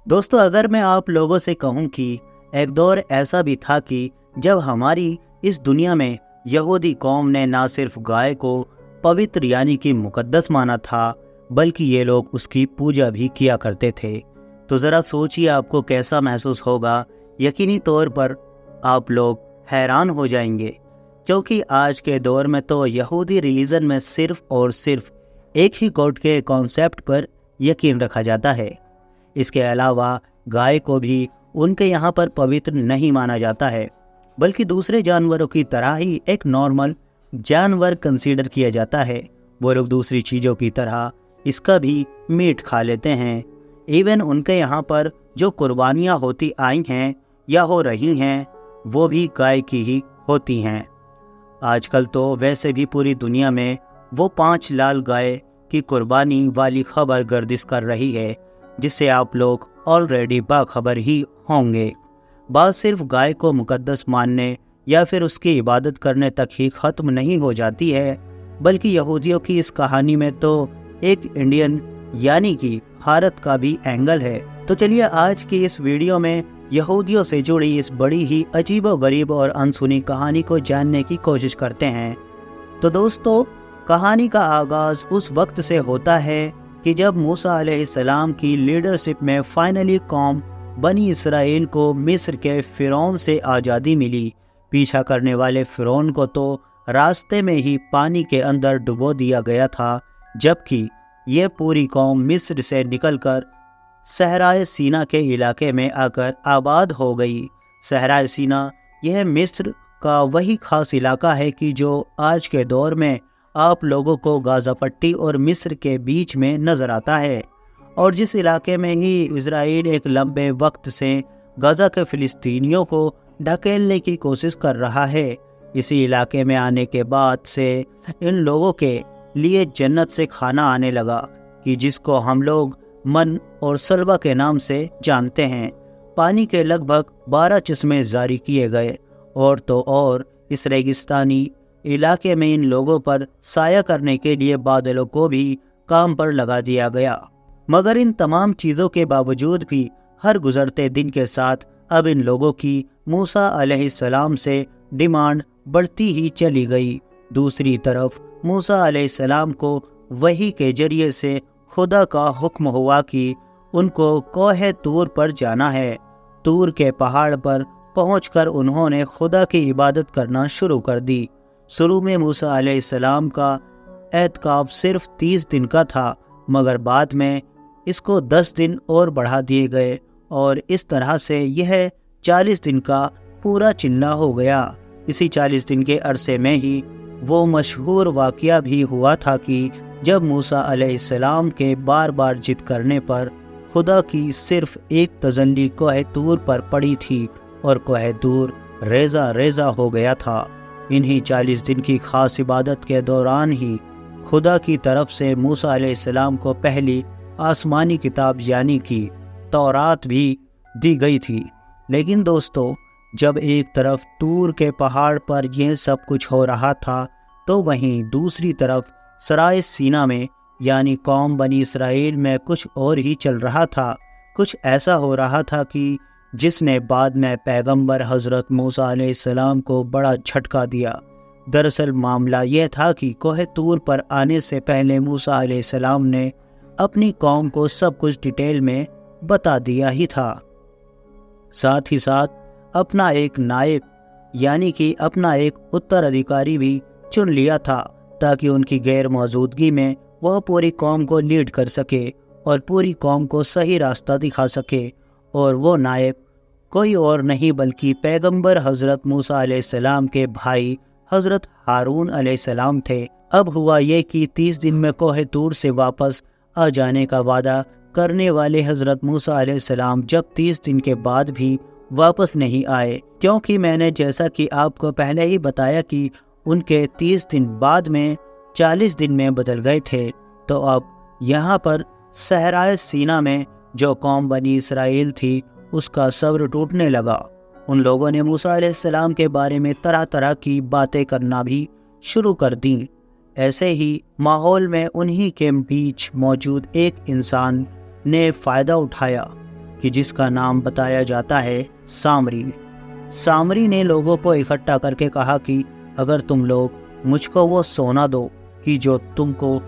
दोस्तों, अगर मैं आप लोगों से कहूं कि एक दौर ऐसा भी था कि जब हमारी इस दुनिया में यहूदी कौम ने ना सिर्फ गाय को पवित्र यानी कि मुकद्दस माना था, बल्कि ये लोग उसकी पूजा भी किया करते थे, तो ज़रा सोचिए आपको कैसा महसूस होगा। यकीनी तौर पर आप लोग हैरान हो जाएंगे, क्योंकि आज के दौर में तो यहूदी रिलीजन में सिर्फ और सिर्फ एक ही गॉड के कॉन्सेप्ट पर यकीन रखा जाता है। इसके अलावा गाय को भी उनके यहाँ पर पवित्र नहीं माना जाता है, बल्कि दूसरे जानवरों की तरह ही एक नॉर्मल जानवर कंसीडर किया जाता है। वो लोग दूसरी चीज़ों की तरह इसका भी मीट खा लेते हैं। इवन उनके यहाँ पर जो कुर्बानियाँ होती आई हैं या हो रही हैं, वो भी गाय की ही होती हैं। आजकल तो वैसे भी पूरी दुनिया में वो 5 लाल गाय की कुर्बानी वाली खबर गर्दिश कर रही है, जिससे आप लोग ऑलरेडी बाखबर ही होंगे। बात सिर्फ गाय को मुकद्दस मानने या फिर उसकी इबादत करने तक ही ख़त्म नहीं हो जाती है, बल्कि यहूदियों की इस कहानी में तो एक इंडियन यानी कि भारत का भी एंगल है। तो चलिए आज की इस वीडियो में यहूदियों से जुड़ी इस बड़ी ही अजीबोगरीब और अनसुनी कहानी को जानने की कोशिश करते हैं। तो दोस्तों, कहानी का आगाज़ उस वक्त से होता है कि जब मूसा अलैहिस्सलाम की लीडरशिप में फाइनली कौम बनी इसराइल को मिस्र के फ़िरौन से आज़ादी मिली। पीछा करने वाले फ़िरौन को तो रास्ते में ही पानी के अंदर डुबो दिया गया था, जबकि ये पूरी कौम मिस्र से निकलकर सहराए सीना के इलाके में आकर आबाद हो गई। सहराए सीना यह मिस्र का वही खास इलाका है कि जो आज के दौर में आप लोगों को गाज़ा पट्टी और मिस्र के बीच में नज़र आता है, और जिस इलाके में ही इजराइल एक लंबे वक्त से गाज़ा के फ़िलिस्तीनियों को ढकेलने की कोशिश कर रहा है। इसी इलाके में आने के बाद से इन लोगों के लिए जन्नत से खाना आने लगा कि जिसको हम लोग मन और सलवा के नाम से जानते हैं। पानी के लगभग 12 चश्मे जारी किए गए, और तो और इस रेगिस्तानी इलाके में इन लोगों पर साया करने के लिए बादलों को भी काम पर लगा दिया गया। मगर इन तमाम चीज़ों के बावजूद भी हर गुजरते दिन के साथ अब इन लोगों की मूसा अलैहिस्सलाम से डिमांड बढ़ती ही चली गई। दूसरी तरफ मूसा अलैहिस्सलाम को वही के जरिए से खुदा का हुक्म हुआ कि उनको कोहे तूर पर जाना है। तूर के पहाड़ पर पहुंचकर उन्होंने खुदा की इबादत करना शुरू कर दी। शुरू में मूसा अलैहिस्सलाम का एतकाफ सिर्फ 30 दिन का था, मगर बाद में इसको 10 दिन और बढ़ा दिए गए, और इस तरह से यह 40 दिन का पूरा चिल्ला हो गया। इसी 40 दिन के अरसे में ही वो मशहूर वाक़या भी हुआ था कि जब मूसा अलैहिस्सलाम के बार बार जिद करने पर खुदा की सिर्फ एक तजल्ली कोहे तूर पर पड़ी थी, और कोहे तूर रेज़ा रेज़ा हो गया था। इन्हीं 40 दिन की खास इबादत के दौरान ही खुदा की तरफ से मूसा अलैहिस्सलाम को पहली आसमानी किताब यानी कि तौरात भी दी गई थी। लेकिन दोस्तों, जब एक तरफ तूर के पहाड़ पर यह सब कुछ हो रहा था, तो वहीं दूसरी तरफ सराय सीना में यानी कौम बनी इसराइल में कुछ और ही चल रहा था। कुछ ऐसा हो रहा था कि जिसने बाद में पैगंबर हज़रत मूसा अलैहिस्सलाम को बड़ा झटका दिया। दरअसल मामला यह था कि कोहे तूर पर आने से पहले मूसा अलैहिस्सलाम ने अपनी कौम को सब कुछ डिटेल में बता दिया ही था। साथ ही साथ अपना एक नायब यानी कि अपना एक उत्तराधिकारी भी चुन लिया था, ताकि उनकी गैर मौजूदगी में वह पूरी कौम को लीड कर सके और पूरी कौम को सही रास्ता दिखा सके। और वो नायब कोई और नहीं बल्कि पैगंबर हज़रत मूसा अलैहिस्सलाम के भाई हज़रत हारून अलैहिस्सलाम थे। अब हुआ ये कि 30 दिन में कोहे तूर से वापस आ जाने का वादा करने वाले हज़रत मूसा अलैहिस्सलाम जब 30 दिन के बाद भी वापस नहीं आए, क्योंकि मैंने जैसा कि आपको पहले ही बताया कि उनके 30 दिन बाद में 40 दिन में बदल गए थे। तो अब यहाँ पर सहराए सीना में जो कौम बनी इसराइल थी, उसका सब्र टूटने लगा। उन लोगों ने मूसा अलैहिस्सलाम के बारे में तरह तरह की बातें करना भी शुरू कर दी। ऐसे ही माहौल में उन्हीं के बीच मौजूद एक इंसान ने फ़ायदा उठाया। کہ جس کا نام بتایا جاتا ہے سامری۔ سامری نے لوگوں کو اکٹھا کر کے کہا کہ اگر تم لوگ مجھ کو وہ سونا دو کہ جو تم کو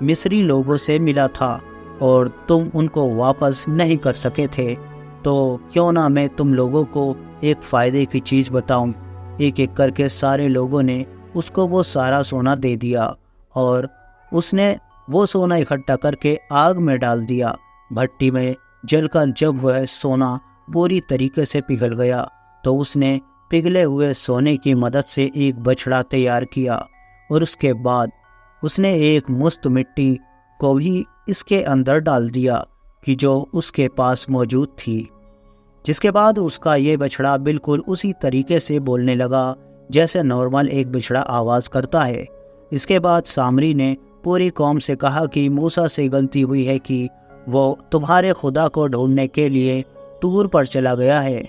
مصری لوگوں سے ملا تھا اور تم ان کو واپس نہیں کر سکے تھے، تو کیوں نہ میں تم لوگوں کو ایک فائدے کی چیز بتاؤں۔ ایک ایک کر کے سارے لوگوں نے اس کو وہ سارا سونا دے دیا، اور اس نے وہ سونا اکٹھا کر کے آگ میں ڈال دیا۔ بھٹی میں جل کر جب وہ سونا پوری طریقے سے پگھل گیا تو اس نے پگھلے ہوئے سونے کی مدد سے ایک بچھڑا تیار کیا، اور اس کے بعد اس نے ایک مست مٹی کو بھی اس کے اندر ڈال دیا کہ جو اس کے پاس موجود تھی، جس کے بعد اس کا یہ بچھڑا بالکل اسی طریقے سے بولنے لگا جیسے نارمل ایک بچھڑا آواز کرتا ہے۔ اس کے بعد سامری نے پوری قوم سے کہا کہ موسیٰ سے غلطی ہوئی ہے کہ وہ تمہارے خدا کو ڈھونڈنے کے لیے ٹور پر چلا گیا ہے۔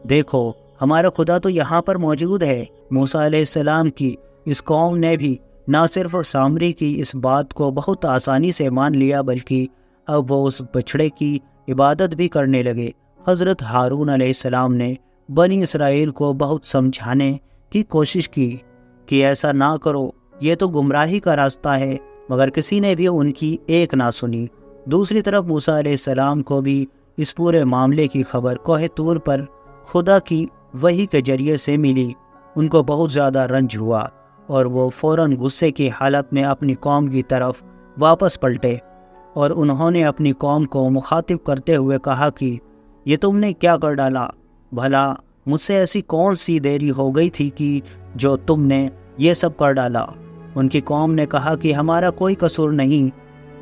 دیکھو، ہمارا خدا تو یہاں پر موجود ہے۔ موسیٰ علیہ السلام کی اس قوم نے بھی نہ صرف سامری کی اس بات کو بہت آسانی سے مان لیا، بلکہ اب وہ اس بچھڑے کی عبادت بھی کرنے لگے۔ حضرت ہارون علیہ السلام نے بنی اسرائیل کو بہت سمجھانے کی کوشش کی کہ ایسا نہ کرو، یہ تو گمراہی کا راستہ ہے، مگر کسی نے بھی ان کی ایک نہ سنی۔ دوسری طرف موسیٰ علیہ السلام کو بھی اس پورے معاملے کی خبر کوہ طور پر خدا کی وحی کے ذریعے سے ملی۔ ان کو بہت زیادہ رنج ہوا اور وہ فوراً غصے کی حالت میں اپنی قوم کی طرف واپس پلٹے، اور انہوں نے اپنی قوم کو مخاطب کرتے ہوئے کہا کہ یہ تم نے کیا کر ڈالا؟ بھلا مجھ سے ایسی کون سی دیری ہو گئی تھی کہ جو تم نے یہ سب کر ڈالا؟ ان کی قوم نے کہا کہ ہمارا کوئی قصور نہیں،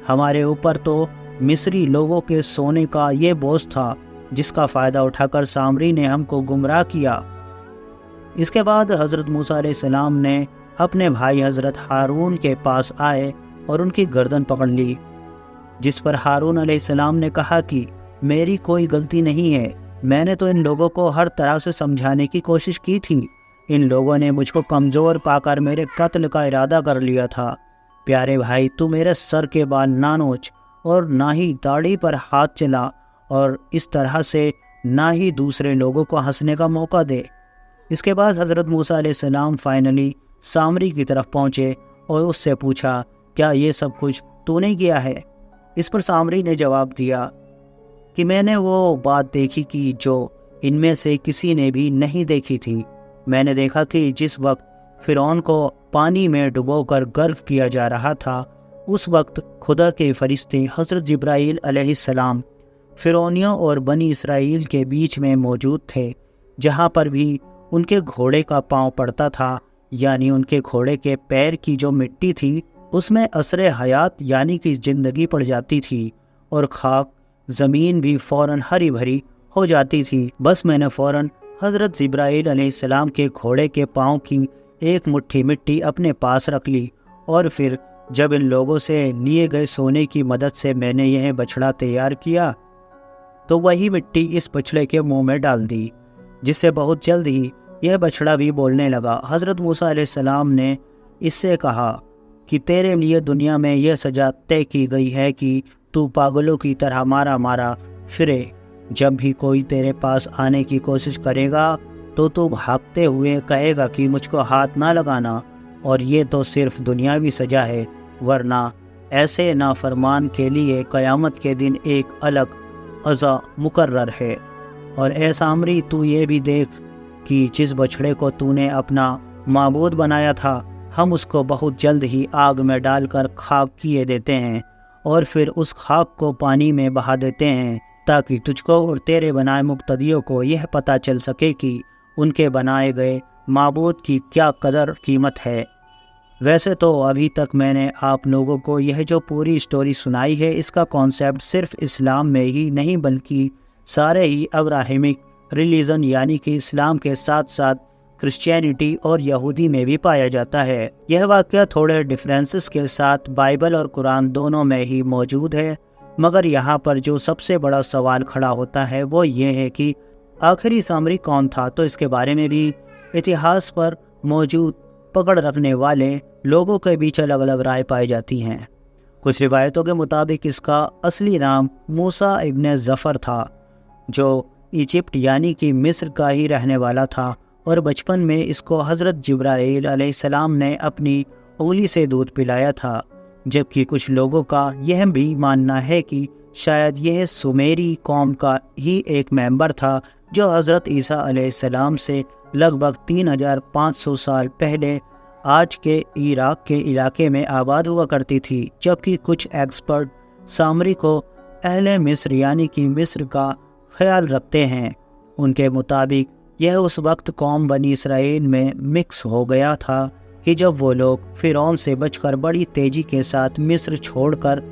ہمارے اوپر تو مصری لوگوں کے سونے کا یہ بوجھ تھا جس کا فائدہ اٹھا کر سامری نے ہم کو گمراہ کیا۔ اس کے بعد حضرت موسیٰ علیہ السلام نے اپنے بھائی حضرت ہارون کے پاس آئے اور ان کی گردن پکڑ لی، جس پر ہارون علیہ السلام نے کہا کہ میری کوئی غلطی نہیں ہے، میں نے تو ان لوگوں کو ہر طرح سے سمجھانے کی کوشش کی تھی، ان لوگوں نے مجھ کو کمزور پا کر میرے قتل کا ارادہ کر لیا تھا۔ پیارے بھائی، تو میرے سر کے بال نہ نوچ اور نہ ہی داڑھی پر ہاتھ چلا، اور اس طرح سے نہ ہی دوسرے لوگوں کو ہنسنے کا موقع دے۔ اس کے بعد حضرت موسیٰ علیہ السلام فائنلی سامری کی طرف پہنچے اور اس سے پوچھا، کیا یہ سب کچھ تو نے کیا ہے؟ اس پر سامری نے جواب دیا کہ میں نے وہ بات دیکھی کہ جو ان میں سے کسی نے بھی نہیں دیکھی تھی۔ میں نے دیکھا کہ جس وقت فرعون کو پانی میں ڈبو کر غرق کیا جا رہا تھا، اس وقت خدا کے فرشتے حضرت جبرائیل علیہ السلام فرعونیوں اور بنی اسرائیل کے بیچ میں موجود تھے۔ جہاں پر بھی ان کے گھوڑے کا پاؤں پڑتا تھا، یعنی ان کے گھوڑے کے پیر کی جو مٹی تھی، اس میں اثر حیات یعنی کہ زندگی پڑ جاتی تھی، اور خاک زمین بھی فوراً ہری بھری ہو جاتی تھی۔ بس میں نے فوراً حضرت جبرائیل علیہ السلام کے گھوڑے کے پاؤں کی ایک مٹھی مٹی اپنے پاس رکھ لی، اور پھر جب ان لوگوں سے لیے گئے سونے کی مدد سے میں نے یہ بچھڑا تیار کیا، تو وہی مٹی اس بچھڑے کے منہ میں ڈال دی، جس سے بہت جلد ہی یہ بچھڑا بھی بولنے لگا۔ حضرت موسیٰ علیہ السلام نے اس سے کہا کہ تیرے لیے دنیا میں یہ سزا طے کی گئی ہے کہ تو پاگلوں کی طرح مارا مارا پھرے۔ جب بھی کوئی تیرے پاس آنے کی کوشش کرے گا تو بھاگتے ہوئے کہے گا کہ مجھ کو ہاتھ نہ لگانا، اور یہ تو صرف دنیاوی سزا ہے، ورنہ ایسے نافرمان کے لیے قیامت کے دن ایک الگ عزا مقرر ہے۔ اور اے سامری، تو یہ بھی دیکھ کہ جس بچھڑے کو تو نے اپنا معبود بنایا تھا، ہم اس کو بہت جلد ہی آگ میں ڈال کر خاک کیے دیتے ہیں، اور پھر اس خاک کو پانی میں بہا دیتے ہیں، تاکہ تجھ کو اور تیرے بنائے مقتدیوں کو یہ پتہ چل سکے کہ ان کے بنائے گئے معبود کی کیا قدر قیمت ہے۔ ویسے تو ابھی تک میں نے آپ لوگوں کو یہ جو پوری سٹوری سنائی ہے، اس کا کانسیپٹ صرف اسلام میں ہی نہیں بلکہ سارے ہی ابراہیمک ریلیجن یعنی کہ اسلام کے ساتھ ساتھ کرسچینٹی اور یہودی میں بھی پایا جاتا ہے۔ یہ واقعہ تھوڑے ڈفرینسز کے ساتھ بائبل اور قرآن دونوں میں ہی موجود ہے، مگر یہاں پر جو سب سے بڑا سوال کھڑا ہوتا ہے وہ یہ ہے کہ آخری سامری کون تھا؟ تو اس کے بارے میں بھی اتہاس پر موجود پکڑ رکھنے والے لوگوں کے بیچ الگ الگ رائے پائی جاتی ہیں۔ کچھ روایتوں کے مطابق اس کا اصلی نام موسیٰ ابن ظفر تھا، जो इजिप्ट यानी कि मिस्र का ही रहने वाला था, और बचपन में इसको हज़रत जिब्राईल अलैहिस्सलाम ने अपनी उंगली से दूध पिलाया था। जबकि कुछ लोगों का यह भी मानना है कि शायद यह सुमेरी कौम का ही एक मेंबर था जो हज़रत ईसा अलैहिस्सलाम से लगभग 3500 साल पहले आज के इराक के इलाके में आबाद हुआ करती थी। जबकि कुछ एक्सपर्ट सामरी को अहले मिस्र यानी कि मिस्र का ख्याल रखते हैं। उनके मुताबिक यह उस वक्त कौम बनी इसराइल में मिक्स हो गया था कि जब वो लोग फ़िरौन से बचकर बड़ी तेज़ी के साथ मिस्र छोड़कर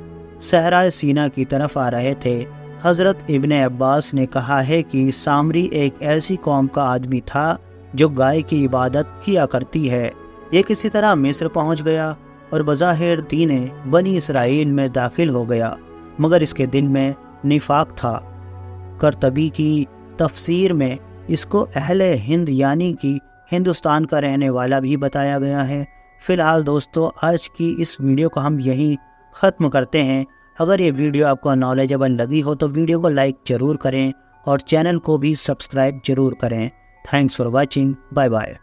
सहरा सीना की तरफ आ रहे थे। हज़रत इब्ने अब्बास ने कहा है कि सामरी एक ऐसी कौम का आदमी था जो गाय की इबादत किया करती है। ये किसी तरह मिस्र पहुंच गया और बज़ाहिर दीन बनी इसराइल में दाखिल हो गया, मगर इसके दिल में निफाक था। करतबी की तफसीर में इसको अहले हिंद यानी कि हिंदुस्तान का रहने वाला भी बताया गया है। फ़िलहाल दोस्तों, आज की इस वीडियो को हम यहीं ख़त्म करते हैं। अगर ये वीडियो आपको नॉलेजेबल लगी हो तो वीडियो को लाइक ज़रूर करें और चैनल को भी सब्सक्राइब ज़रूर करें। Thanks for watching. Bye bye.